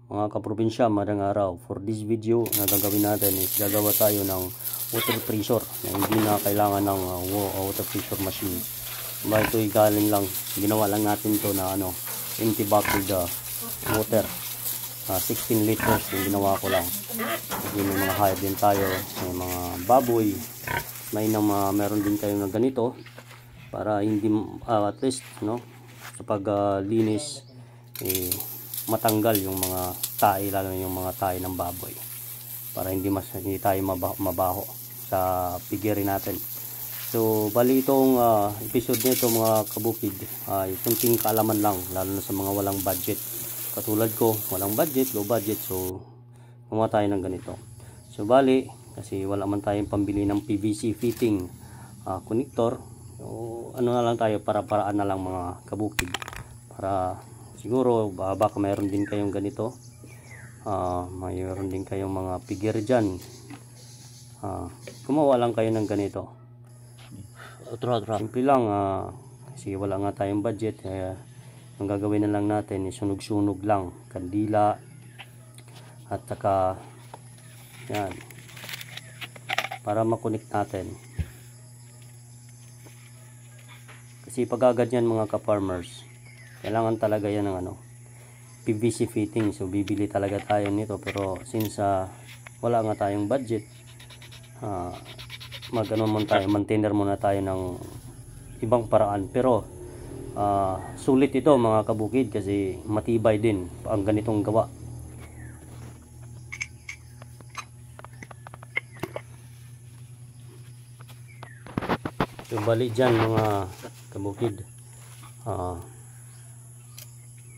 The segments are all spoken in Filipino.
Mga kaprobinsya, magandang araw. For this video na gagawin natin is gagawa tayo ng water pressure na hindi na kailangan ng water pressure machine. Ito ay galing lang, ginawa lang natin to na empty bottled water. 16 liters yung ginawa ko lang. Kasi may mga hayop din tayo, may mga baboy, meron din kayo na ganito para hindi at least sa paglinis matanggal yung mga tae, lalo na yung mga tae ng baboy, para hindi tayo mabaho sa piggery natin. So bali itong episode nito mga kabukid ay kunting kaalaman lang, lalo na sa mga walang budget katulad ko, walang budget, low budget. So gumawa tayo ng ganito. So bali kasi wala man tayong pambili ng PVC fitting connector, so na lang tayo, para-paraan na lang mga kabukid, para siguro baka mayroon din kayong ganito, mayroon din kayong mga piggery dyan, gumawa lang kayo ng ganito. Simple lang, kasi wala nga tayong budget, ang gagawin na lang natin is sunog-sunog lang, kandila at saka yan, para makunik natin. Kasi pag ganyan mga ka-farmers, kailangan talaga yan ng PVC fitting. So bibili talaga tayo nito, pero since wala nga tayong budget, maintainer muna tayo ng ibang paraan. Pero sulit ito mga kabukid, kasi matibay din ang ganitong gawa. So bali dyan mga kabukid,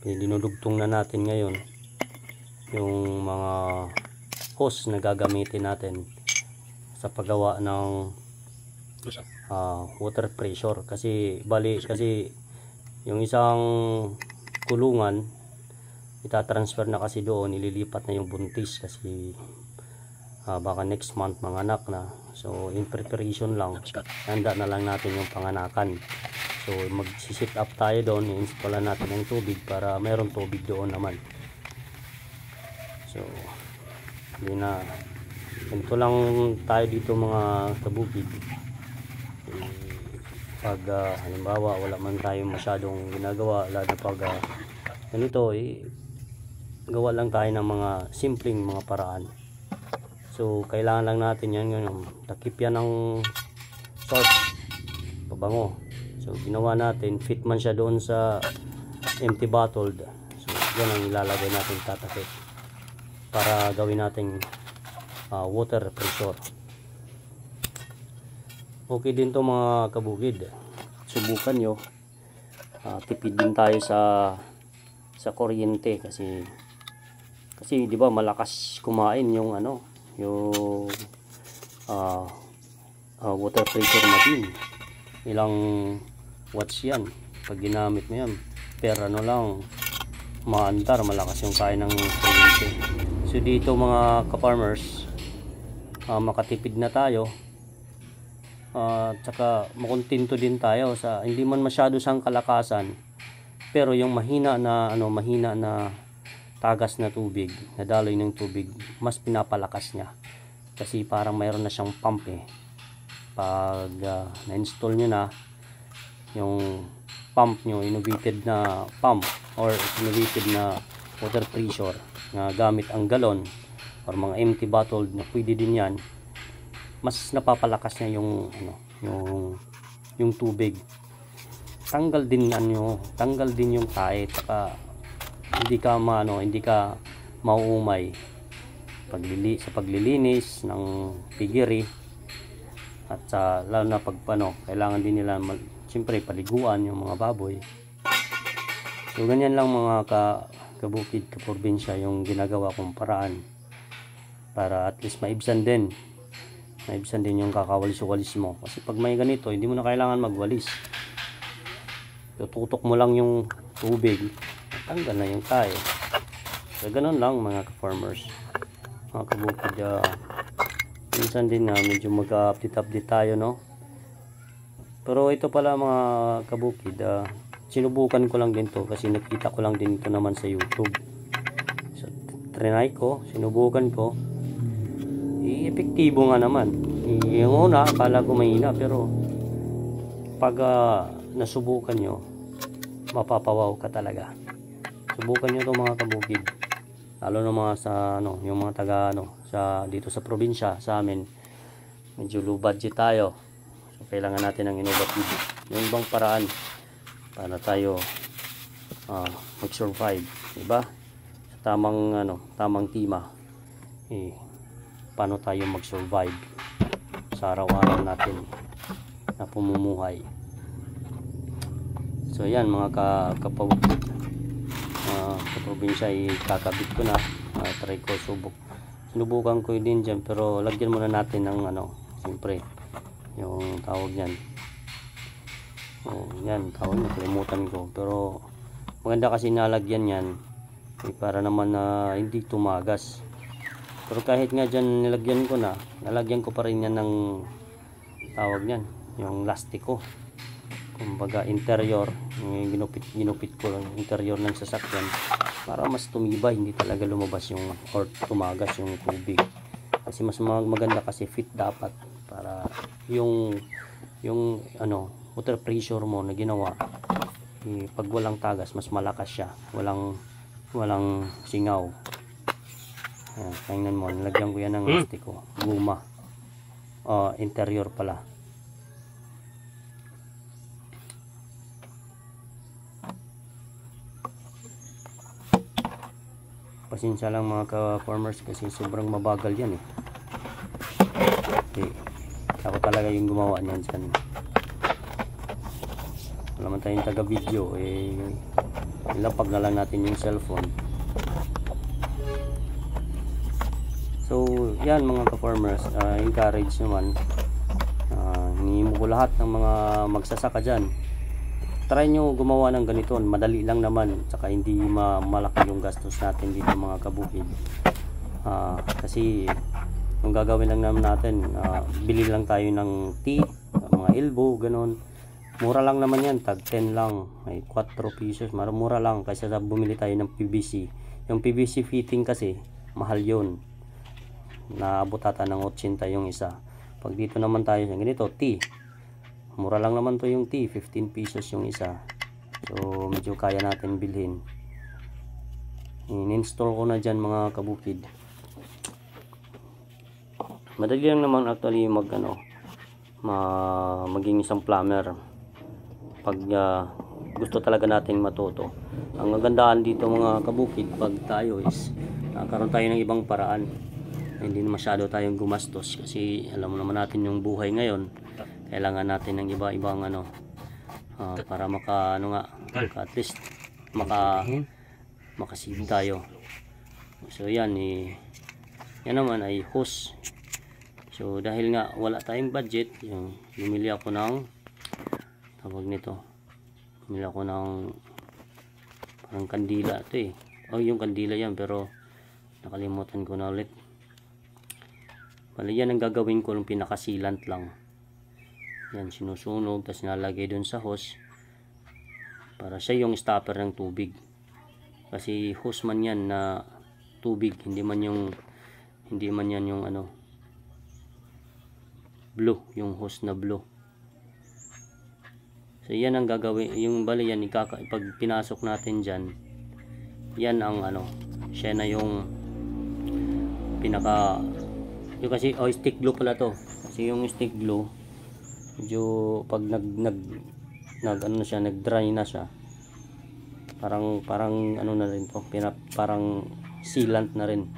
dinudugtong na natin ngayon yung mga hose na gagamitin natin sa paggawa ng water pressure. Kasi yung isang kulungan itatransfer na kasi doon, ililipat na yung buntis kasi baka next month manganak na. So in preparation lang, handa na lang natin yung panganakan. So mag-sit up tayo doon, i-install natin ng tubig para mayroon tubig doon naman. So ganito lang tayo dito mga kabukid. Pag halimbawa wala man tayong masyadong ginagawa, lalo pag ganito, gawa lang tayo ng mga simpleng mga paraan. So kailangan lang natin yung takip yan ng salt, pabango. So ginawa natin, fit man siya doon sa empty bottled. So yan ang ilalagay natin, tatakip, para gawin natin water pressure. Okay din to mga kabukid, subukan nyo. Tipid din tayo sa kuryente, kasi di ba malakas kumain yung water pressure machine. Ilang watts yan pag ginamit mo yan, pero lang maandar, malakas yung kain ng kuryente. So dito mga ka-farmers, makatipid na tayo, at saka makontento din tayo sa hindi man masyado sang kalakasan, pero yung mahina na tagas na tubig, na daloy ng tubig, mas pinapalakas niya, kasi parang mayroon na siyang pump pag na-install nyo na yung pump nyo, innovated na pump or innovated na water pressure na gamit ang galon or mga empty bottle na pwede din yan, mas napapalakas niya yung tubig. Tanggal din yung tae, saka hindi ka mauumay sa paglilinis ng piggery. At lalo na pag kailangan din nila siyempre paliguan yung mga baboy. So ganyan lang mga kabukid, kaprobinsya, yung ginagawa kong paraan, para at least maibsan din yung kakawalis-walis mo. Kasi pag may ganito, hindi mo na kailangan magwalis, tututok mo lang yung tubig, tanggal na yung tayo. So ganun lang mga ka-farmers, mga kabukid. Minsan din medyo mag-update tayo, pero ito pala mga kabukid, sinubukan ko lang din to kasi nakita ko lang din ito naman sa YouTube. So trinay ko, sinubukan ko, epektibo nga naman. Yung una akala ko mahina, pero pag nasubukan nyo, mapapawaw ka talaga. Subukan nyo to mga kabukid, lalo na mga sa yung mga taga sa dito sa probinsya. Sa amin medyo low budget tayo, so kailangan natin ng innovative, yung ibang paraan para tayo mag-survive, diba? Sa tamang tima, paano tayo mag-survive sa araw-araw natin na pumumuhay. So yan mga kaprobinsya, kakabit ko na, try ko, sinubukan ko din dyan, pero lagyan muna natin ng siyempre yung tawag yan, yan tawag, nakalimutan ko, pero maganda kasi nalagyan yan para naman na hindi tumagas. Pero kahit nga dyan nilagyan ko na, nalagyan ko pa rin yan ng tawag yan, yung lastiko, kumbaga interior, yung ginupit ko lang interior ng sasakyan para mas tumibay, hindi talaga lumabas yung or tumagas yung tubig. Kasi mas maganda kasi fit dapat para yung water pressure mo na ginawa, pag walang tagas mas malakas siya, walang singaw. Tingnan mo, nilagyan ko yan ng lastiko, guma, interior pala. Pasensya lang mga ka-farmers kasi sobrang mabagal yan ako talaga yung gumawa niyan dyan. Wala man tayong taga video, ilapag na lang natin yung cellphone. So yan mga ka-farmers, encourage naman, hinihimo ko lahat ng mga magsasaka dyan, try nyo gumawa ng ganito, madali lang naman, tsaka hindi malaki yung gastos natin dito mga kabukid. Kasi yung gagawin lang naman natin, bili lang tayo ng tea, mga elbow, ganon, mura lang naman yan, tag 10 lang, may 4 pesos, mura lang kaysa sa bumili tayo ng PVC. Yung PVC fitting kasi mahal yun, naabot ata ng 80 yung isa. Pag dito naman tayo sa ganito, tea, mura lang naman to yung tea, 15 pesos yung isa. So medyo kaya natin bilhin. In-install ko na dyan mga kabukid. Madali lang naman actually maging isang plumber pag gusto talaga natin matuto. Ang kagandahan dito mga kabukid, pag tayo is nakaroon tayo ng ibang paraan, hindi na masyado tayong gumastos, kasi alam mo naman natin yung buhay ngayon, kailangan natin ng iba-ibang para at least makasave tayo. So yan naman ay hose. So dahil nga wala tayong budget, yung bumili ako ng parang kandila ito yung kandila yan, pero nakalimutan ko na ulit. Bali yan ang gagawin ko, ng pinakasilant lang yan, sinusunog, tapos nalagay dun sa hose para siya yung stopper ng tubig, kasi hose man yan na tubig, hindi man yan yung blue, yung hose na blue. So yan ang gagawin, yung bali yan pag pinasok natin dyan, yan ang siya na yung pinaka yung, kasi stick glue pala to, kasi yung stick glue medyo pag nag-dry na siya, parang na rin to, parang sealant na rin.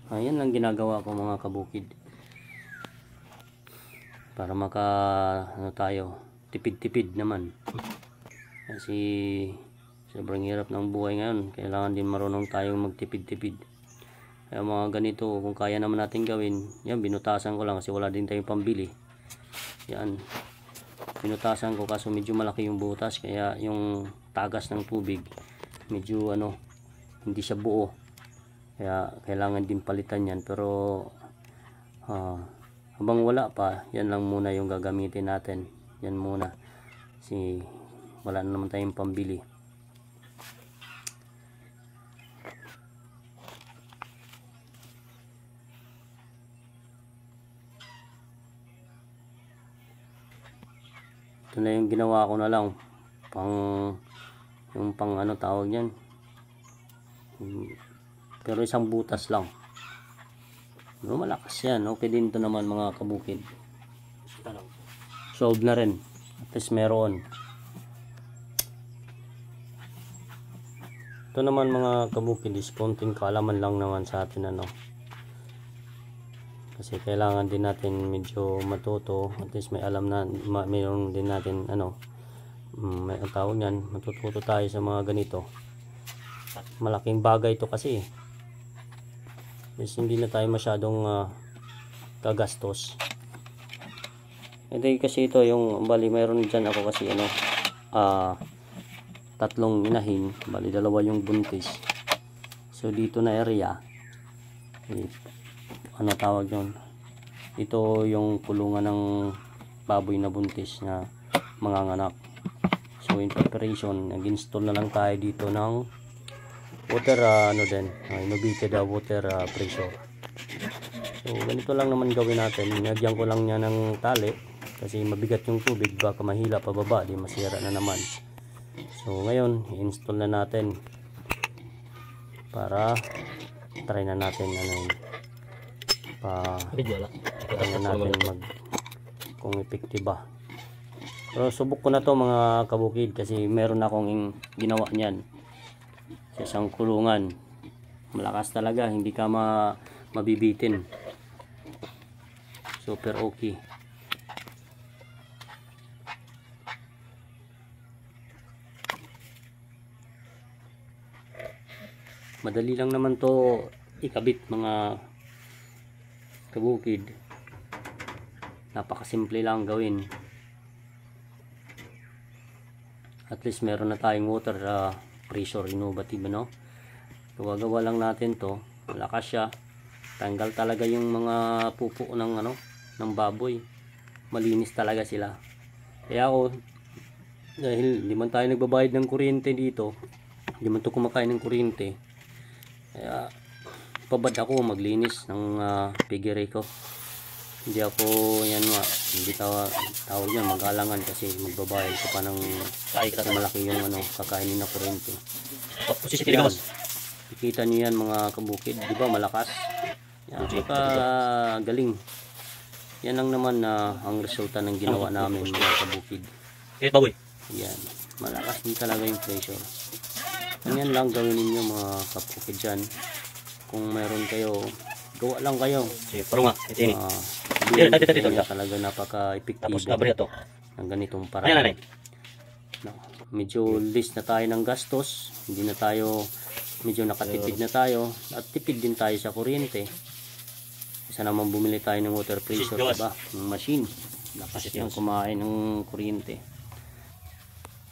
Ayan lang ginagawa ko mga kabukid, para tayo tipid-tipid naman, kasi sobrang hirap ng buhay ngayon, kailangan din marunong tayong magtipid-tipid. Kaya mga ganito, kung kaya naman natin gawin, yan, binutasan ko lang kasi wala din tayong pambili. Yan, binutasan ko kaso medyo malaki yung butas, kaya yung tagas ng tubig medyo hindi siya buo, kaya kailangan din palitan yan. Pero habang wala pa, yan lang muna yung gagamitin natin, yan muna, kasi wala na naman tayong pambili. ito na yung ginawa ko na lang yung pang ano tawag yan, pero isang butas lang. Pero malakas yan. Okay din ito naman mga kabukid. Solved na rin. At least meron. Ito naman mga kabukid is konting kaalaman lang naman sa atin ano. Kasi kailangan din natin medyo matuto. At least may alam na, mayroon din natin ano, may ang tawag yan, matututo tayo sa mga ganito. Malaking bagay ito kasi. Is hindi na tayo masyadong kagastos. Ito kasi ito yung bali mayroon dyan ako kasi ano, tatlong inahin, bali dalawa yung buntis. So dito na area, ano tawag yun, ito yung kulungan ng baboy na buntis na manganganak. So in preparation, nag-install na lang tayo dito ng water innovated water pressure. So ganito lang naman gawin natin. Nilagyan ko lang niya ng tali kasi mabigat yung tubig, baka mahila pababa, di masira na naman. So ngayon i-install na natin para try na natin kung effective ba. Pero subok ko na to mga kabukid kasi meron akong ginawa niyan sa isang kulungan. Malakas talaga, hindi ka mabibitin. Super okay. Madali lang naman to ikabit mga kabukid. Napakasimple lang gawin. At least meron na tayong water pressure innovative ano. Gagawa lang natin to, malakas siya. Tanggal talaga yung mga pupo ng ng baboy. Malinis talaga sila. Kaya ako, dahil hindi man tayo nagbabayad ng kuryente dito, hindi man to kumakain ng kuryente, kaya pabad ako maglinis ng piggery ko. Hindi ako hindi tawag yan mag-alangan kasi magbabayad ko pa ng malaki yung kakainin na kuryente. Kita niyo yan mga kabukid, di ba malakas? Yan, galing. Yan lang naman ang resulta ng ginawa namin mga kabukid. Yan, malakas din talaga yung pressure. Yan lang gawin ninyo mga kabukid dyan. Kung meron kayo, gawa lang kayo. Talaga napaka-effective ng ganitong paraan. Medyo list na tayo ng gastos, hindi na tayo, medyo nakatipid na tayo, at tipid din tayo sa kuryente. Isa naman bumili tayo ng water pressure, diba? Ng machine, lakas yung kumain ng kuryente.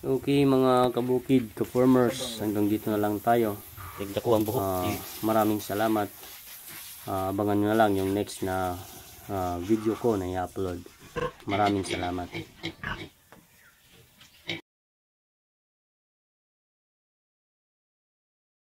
Okay mga kabukid, ka-farmers, hanggang dito na lang tayo. Maraming salamat. Abangan nyo na lang yung next na video ko na i-upload. Maraming salamat.